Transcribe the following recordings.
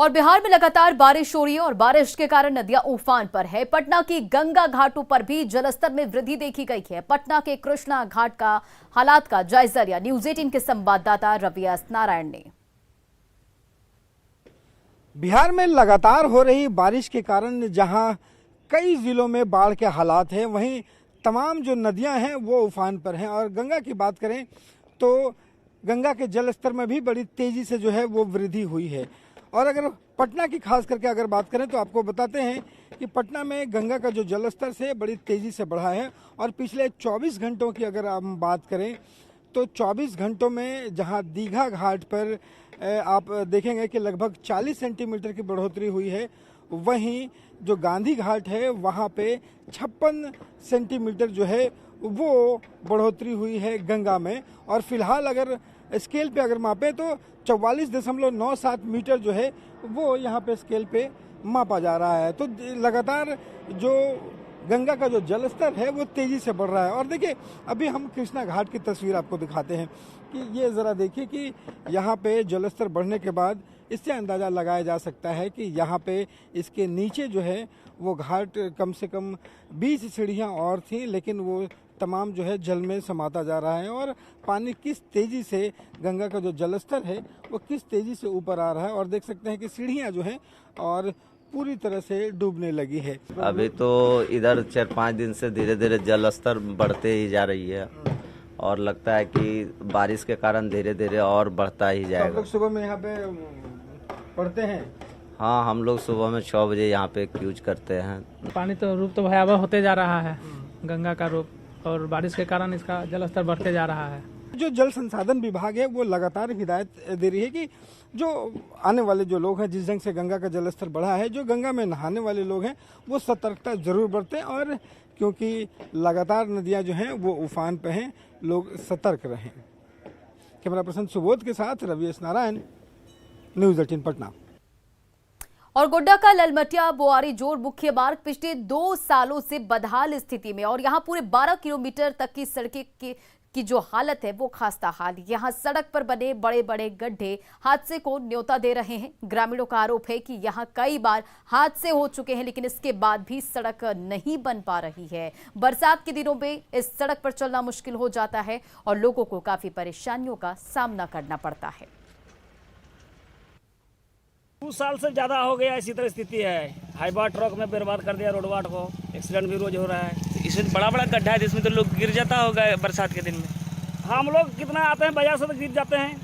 और बिहार में लगातार बारिश हो रही है और बारिश के कारण नदियां उफान पर है। पटना की गंगा घाटों पर भी जलस्तर में वृद्धि देखी गई है। पटना के कृष्णा घाट का हालात का जायजा लिया न्यूज 18 के संवाददाता रवि एस नारायण ने। बिहार में लगातार हो रही बारिश के कारण जहां कई जिलों में बाढ़ के हालात हैं, वहीं तमाम जो नदियां हैं वो उफान पर हैं। और गंगा की बात करें तो गंगा के जलस्तर में भी बड़ी तेजी से जो है वो वृद्धि हुई है। और अगर पटना की खास करके अगर बात करें तो आपको बताते हैं कि पटना में गंगा का जो जलस्तर से बड़ी तेजी से बढ़ा है। और पिछले 24 घंटों की अगर हम बात करें तो 24 घंटों में जहां दीघा घाट पर आप देखेंगे कि लगभग 40 सेंटीमीटर की बढ़ोतरी हुई है, वहीं जो गांधी घाट है वहां पे 56 सेंटीमीटर जो है वो बढ़ोतरी हुई है गंगा में। और फिलहाल अगर स्केल पे अगर मापें तो 44.97 मीटर जो है वो यहाँ पे स्केल पे मापा जा रहा है। तो लगातार जो गंगा का जो जलस्तर है वो तेजी से बढ़ रहा है। और देखिए अभी हम कृष्णा घाट की तस्वीर आपको दिखाते हैं कि ये ज़रा देखिए कि यहाँ पे जलस्तर बढ़ने के बाद इससे अंदाज़ा लगाया जा सकता है कि यहाँ पे इसके नीचे जो है वो घाट कम से कम 20 सीढ़ियाँ और थीं, लेकिन वो तमाम जो है जल में समाता जा रहा है। और पानी किस तेज़ी से गंगा का जो जलस्तर है वो किस तेज़ी से ऊपर आ रहा है। और देख सकते हैं कि सीढ़ियाँ जो हैं और पूरी तरह से डूबने लगी है। अभी तो इधर 4-5 दिन से धीरे धीरे जल स्तर बढ़ते ही जा रही है और लगता है कि बारिश के कारण धीरे धीरे और बढ़ता ही जाएगा। तो आप लोग सुबह में यहाँ पे पढ़ते हैं? हाँ, हम लोग सुबह में 6 बजे यहाँ पे यूज करते हैं। पानी तो रूप तो भयावह होते जा रहा है, गंगा का रूप, और बारिश के कारण इसका जलस्तर बढ़ते जा रहा है। जो जल संसाधन विभाग है वो लगातार हिदायत दे रही है कि जो आने वाले जो लोग हैं, जिस ढंग से गंगा का जलस्तर बढ़ा है, जो गंगा में नहाने वाले लोग हैं वो सतर्कता जरूर बरतें। और क्योंकि लगातार नदियां जो हैं वो उफान पे हैं, लोग सतर्क रहें। कैमरा पर्सन सुबोध के साथ रवि एस नारायण, न्यूज 18 पटना। और गोड्डा का ललमटिया बोआरी जोड़ मुख्य मार्ग पिछले 2 सालों से बदहाल स्थिति में, और यहां पूरे 12 किलोमीटर तक की सड़कें की जो हालत है वो खास्ता हाल। यहां सड़क पर बने बड़े बड़े गड्ढे हादसे को न्योता दे रहे हैं। ग्रामीणों का आरोप है कि यहां कई बार हादसे हो चुके हैं, लेकिन इसके बाद भी सड़क नहीं बन पा रही है। बरसात के दिनों में इस सड़क पर चलना मुश्किल हो जाता है और लोगों को काफी परेशानियों का सामना करना पड़ता है। 2 साल से ज्यादा हो गया इसी तरह स्थिति है। हाईवा ट्रक में बर्बाद कर दिया रोडवाट को, एक्सीडेंट भी रोज हो रहा है। इसमें बड़ा बड़ा गड्ढा है जिसमें तो लोग गिर जाता होगा बरसात के दिन में। हम लोग कितना आते हैं बाजार से तो गिर जाते हैं।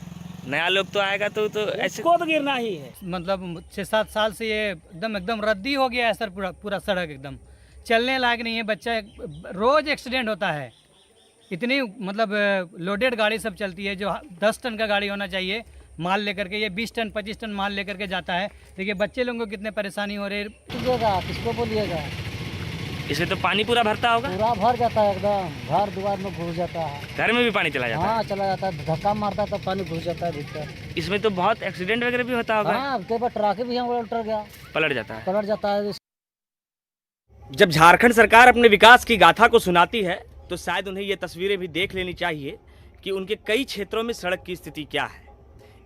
नया लोग तो आएगा तो ऐसे इसको तो गिरना ही है। मतलब 6-7 साल से ये एकदम रद्दी हो गया है सर, पूरा सड़क एकदम चलने लायक नहीं है। बच्चा रोज एक्सीडेंट होता है। इतनी मतलब लोडेड गाड़ी सब चलती है, जो 10 टन का गाड़ी होना चाहिए माल लेकर के, ये 20 टन 25 टन माल लेकर के जाता है। देखिए बच्चे लोगों को कितने परेशानी हो रही है। किसको बोलिएगा, इसमें तो पानी पूरा भरता होगा। पूरा भर जाता है एकदम, घर द्वार में घुस जाता है। घर में भी पानी चला जाता है। हाँ चला जाता है, धक्का मारता है तो पानी घुस जाता है भीतर। इसमें तो बहुत एक्सीडेंट वगैरह भी होता होगा। हाँ, कई बार ट्रक भी हम उल्ट गया, पलट जाता है। जब झारखंड सरकार अपने विकास की गाथा को सुनाती है तो शायद उन्हें ये तस्वीरें भी देख लेनी चाहिए कि उनके कई क्षेत्रों में सड़क की स्थिति क्या है।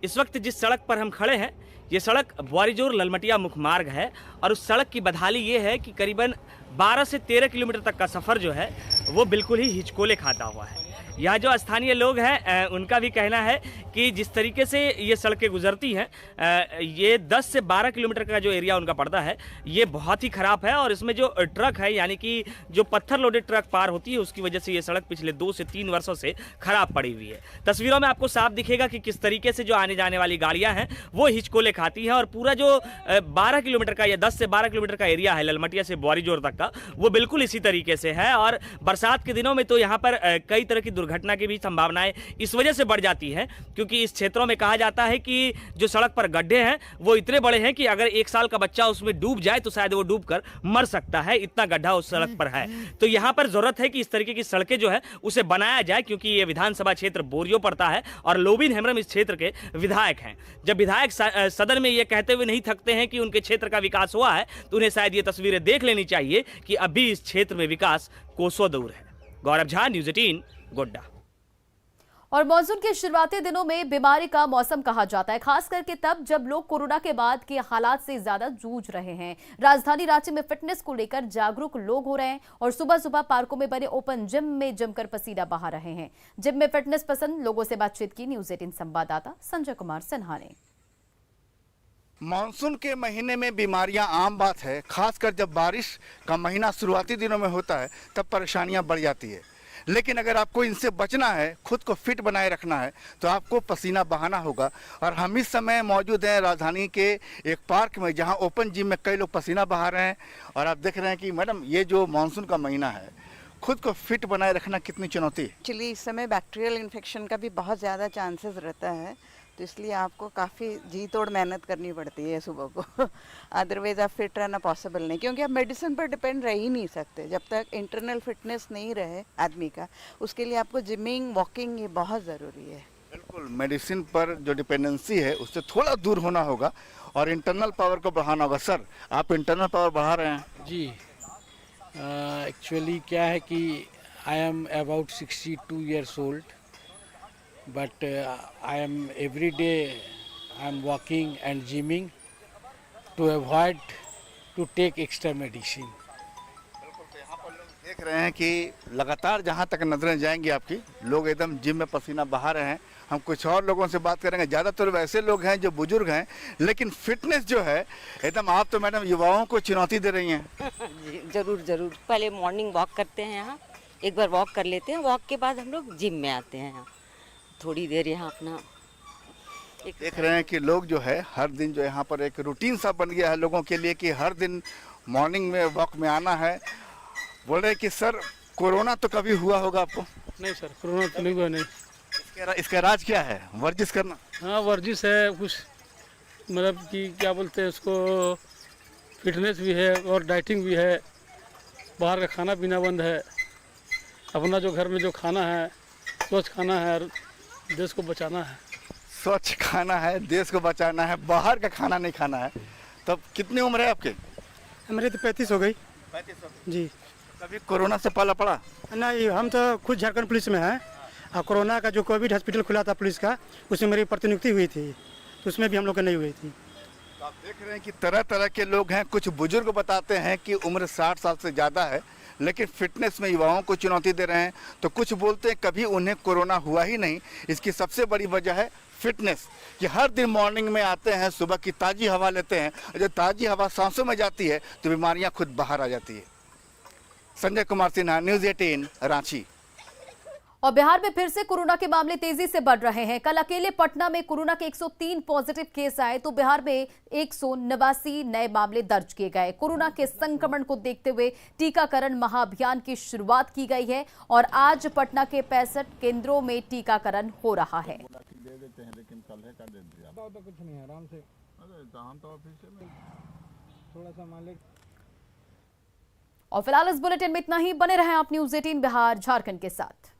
इस वक्त जिस सड़क पर हम खड़े हैं ये सड़क बोआरीजोर ललमटिया मुख्य मार्ग है और उस सड़क की बदहाली ये है कि करीबन 12 से 13 किलोमीटर तक का सफ़र जो है वो बिल्कुल ही हिचकोले खाता हुआ है। यहाँ जो स्थानीय लोग हैं उनका भी कहना है कि जिस तरीके से ये सड़कें गुजरती हैं, ये 10 से 12 किलोमीटर का जो एरिया उनका पड़ता है ये बहुत ही ख़राब है। और इसमें जो ट्रक है, यानी कि जो पत्थर लोडेड ट्रक पार होती है, उसकी वजह से ये सड़क पिछले 2 से 3 वर्षों से ख़राब पड़ी हुई है। तस्वीरों में आपको साफ दिखेगा कि किस तरीके से जो आने जाने वाली गाड़ियाँ हैं वो हिचकोले खाती हैं। और पूरा जो 12 किलोमीटर का या 10 से 12 किलोमीटर का एरिया है ललमटिया से बोआरीजोर तक का, वो बिल्कुल इसी तरीके से है। और बरसात के दिनों में तो यहाँ पर कई तरह की दुर्घटना की भी संभावनाएं इस वजह से बढ़ जाती है क्योंकि इस क्षेत्रों में कहा जाता है कि जो सड़क पर गड्ढे हैं वो इतने बड़े हैं कि अगर 1 साल का बच्चा उसमें डूब जाए तो शायद वो डूबकर मर सकता है, इतना गड्ढा उस सड़क पर है। तो यहाँ पर जरूरत है कि इस तरीके की सड़कें जो है उसे बनाया जाए, क्योंकि ये विधानसभा क्षेत्र बोरियो पड़ता है और लोबिन हेम्ब्रम इस क्षेत्र के विधायक हैं। जब विधायक सदन में ये कहते हुए नहीं थकते हैं कि उनके क्षेत्र का विकास हुआ है तो उन्हें शायद ये तस्वीरें देख लेनी चाहिए कि अभी इस क्षेत्र में विकास कोसों दूर है। गौरव झा, न्यूज 18, गोड्डा। और मॉनसून के शुरुआती दिनों में बीमारी का मौसम कहा जाता है, खास करके तब जब लोग कोरोना के बाद के हालात से ज्यादा जूझ रहे हैं। राजधानी रांची में फिटनेस को लेकर जागरूक लोग हो रहे हैं और सुबह सुबह पार्कों में बने ओपन जिम में जमकर पसीना बहा रहे हैं। जिम में फिटनेस पसंद लोगों से बातचीत की न्यूज़ 18 संवाददाता संजय कुमार सिन्हा ने। मानसून के महीने में बीमारियां आम बात है, खासकर जब बारिश का महीना शुरुआती दिनों में होता है तब परेशानियां बढ़ जाती है। लेकिन अगर आपको इनसे बचना है, खुद को फिट बनाए रखना है, तो आपको पसीना बहाना होगा। और हम इस समय मौजूद हैं राजधानी के एक पार्क में, जहां ओपन जिम में कई लोग पसीना बहा रहे हैं। और आप देख रहे हैं कि मैडम, ये जो मानसून का महीना है, खुद को फिट बनाए रखना कितनी चुनौती है। एक्चुअली इस समय बैक्टीरियल इन्फेक्शन का भी बहुत ज़्यादा चांसेस रहता है, तो इसलिए आपको काफ़ी जी तोड़ मेहनत करनी पड़ती है सुबह को। अदरवाइज आप फिट रहना पॉसिबल नहीं, क्योंकि आप मेडिसिन पर डिपेंड रह ही नहीं सकते। जब तक इंटरनल फिटनेस नहीं रहे आदमी का, उसके लिए आपको जिमिंग, वॉकिंग ये बहुत ज़रूरी है। बिल्कुल, मेडिसिन पर जो डिपेंडेंसी है उससे थोड़ा दूर होना होगा और इंटरनल पावर को बढ़ाना होगा। सर, आप इंटरनल पावर बढ़ा रहे हैं? जी, एक्चुअली क्या है कि I am about 62 years old, but I am every day I am walking and gymming to avoid to take extra medicine. देख रहे हैं कि लगातार जहां तक नजरें जाएंगी आपकी, लोग एकदम जिम में पसीना बहा रहे हैं। हम कुछ और लोगों से बात करेंगे। ज़्यादातर वैसे लोग हैं जो बुजुर्ग हैं, लेकिन फिटनेस जो है एकदम, आप तो मैडम युवाओं को चुनौती दे रही हैं। जी, जरूर जरूर। पहले मॉर्निंग वॉक करते हैं, यहाँ एक बार वॉक कर लेते हैं, वॉक के बाद हम लोग जिम में आते हैं। यहाँ थोड़ी देर यहाँ अपना देख रहे हैं कि लोग जो है हर दिन जो यहाँ पर एक रूटीन सा बन गया है लोगों के लिए कि हर दिन मॉर्निंग में वॉक में आना है। बोल रहे हैं कि सर, कोरोना तो कभी हुआ होगा आपको? नहीं सर, कोरोना तो नहीं हुआ। नहीं, इसका राज क्या है? वर्जिश करना? हाँ, वर्जिश है कुछ, मतलब कि क्या बोलते हैं उसको, फिटनेस भी है और डाइटिंग भी है। बाहर का खाना पीना बंद है, अपना जो घर में जो खाना है स्वच्छ खाना है और देश को बचाना है। स्वच्छ खाना है, देश को बचाना है, बाहर का खाना नहीं खाना है। तब कितनी उम्र है आपके? हमारी तो 35 हो गई। 35 जी। कभी कोरोना से पाला पड़ा? नहीं, हम तो खुद झारखंड पुलिस में हैं और कोरोना का जो कोविड हॉस्पिटल खुला था पुलिस का, उसमें मेरी प्रतिनियुक्ति हुई थी, तो उसमें भी हम लोग का नहीं हुई थी। आप देख रहे हैं कि तरह तरह के लोग हैं। कुछ बुजुर्ग बताते हैं कि उम्र 60 साल से ज़्यादा है, लेकिन फिटनेस में युवाओं को चुनौती दे रहे हैं। तो कुछ बोलते हैं कभी उन्हें कोरोना हुआ ही नहीं। इसकी सबसे बड़ी वजह है फिटनेस, कि हर दिन मॉर्निंग में आते हैं, सुबह की ताज़ी हवा लेते हैं, और जब ताज़ी हवा सांसों में जाती है तो बीमारियां खुद बाहर आ जाती है। संजय कुमार सिन्हा, न्यूज़ 18 रांची। और बिहार में फिर से कोरोना के मामले तेजी से बढ़ रहे हैं। कल अकेले पटना में कोरोना के 103 पॉजिटिव केस आए, तो बिहार में 189 नए मामले दर्ज किए गए। कोरोना के संक्रमण को देखते हुए टीकाकरण महाअभियान की शुरुआत की गई है और आज पटना के 65 केंद्रों में टीकाकरण हो रहा है। और फिलहाल इस बुलेटिन में इतना ही। बने रहें आप न्यूज़ 18 बिहार झारखंड के साथ।